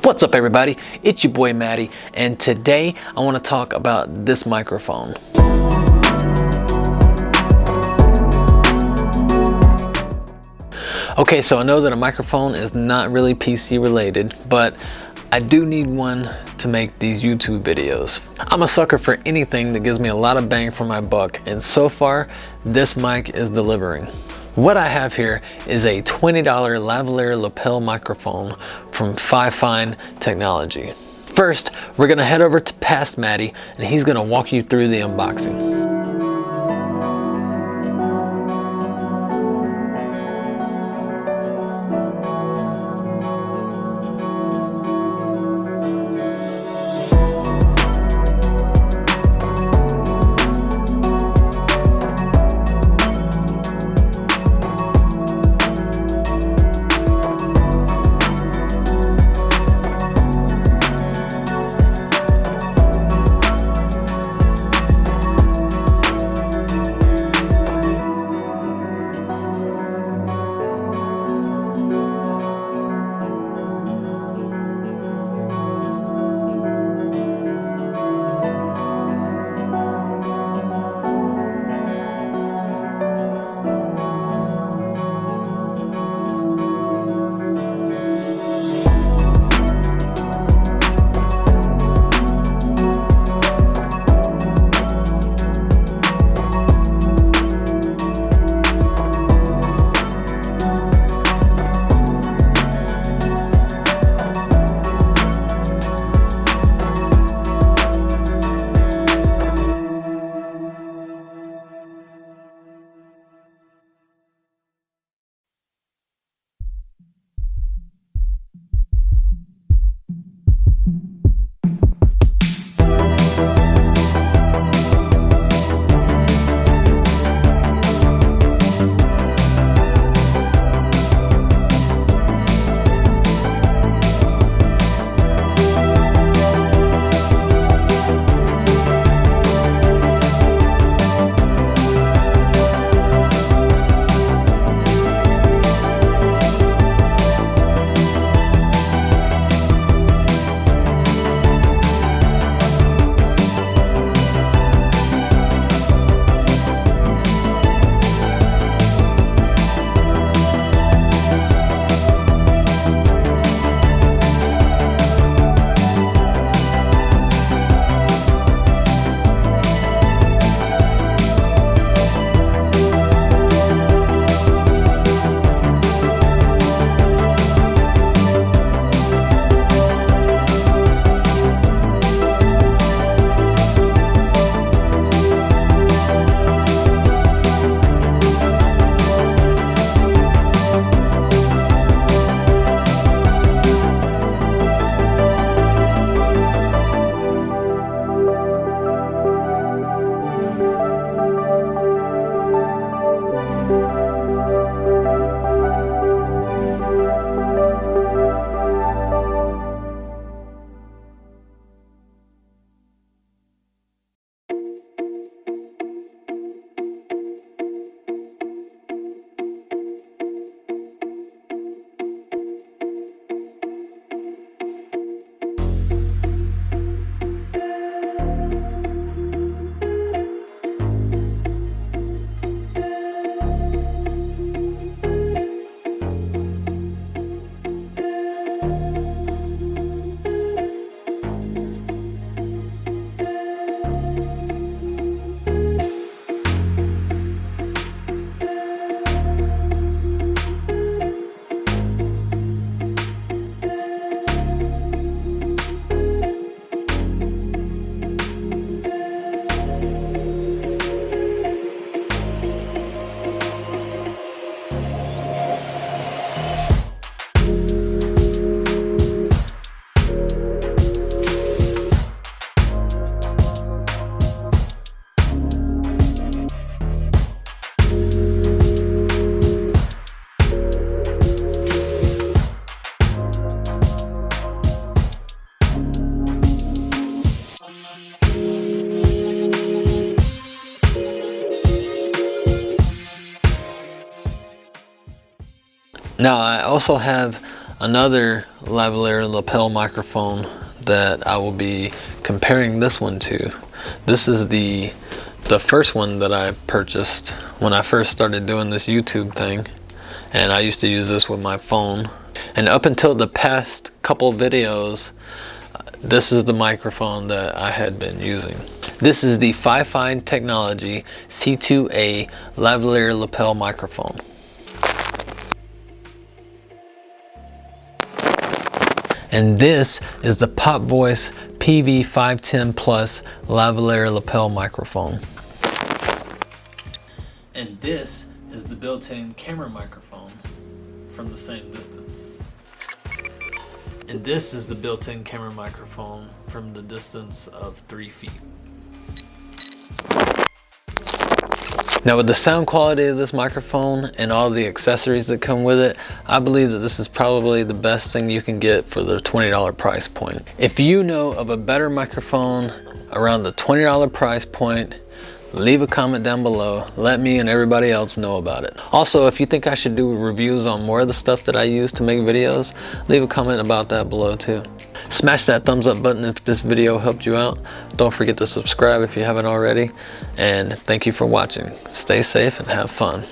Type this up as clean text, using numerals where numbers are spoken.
What's up everybody, it's your boy Matty, and today I want to talk about this microphone. Okay, so I know that a microphone is not really PC related, but I do need one to make these YouTube videos. I'm a sucker for anything that gives me a lot of bang for my buck, and so far this mic is delivering. What I have here is a $20 lavalier lapel microphone from FiFine technology. First, we're gonna head over to Past Matty and he's gonna walk you through the unboxing. Now I also have another lavalier lapel microphone that I will be comparing this one to. This is the first one that I purchased when I first started doing this YouTube thing, and I used to use this with my phone. And up until the past couple videos, this is the microphone that I had been using. This is the FiFine Technology C2A Lavalier Lapel microphone. And this is the Pop Voice PV510 Plus Lavalier Lapel microphone. And this is the built-in camera microphone from the same distance. And this is the built-in camera microphone from the distance of 3 feet. Now, with the sound quality of this microphone and all the accessories that come with it, I believe that this is probably the best thing you can get for the $20 price point. If you know of a better microphone around the $20 price point, leave a comment down below. Let me and everybody else know about it. Also, if you think I should do reviews on more of the stuff that I use to make videos, leave a comment about that below too. Smash that thumbs up button if this video helped you out. Don't forget to subscribe if you haven't already. And thank you for watching. Stay safe and have fun.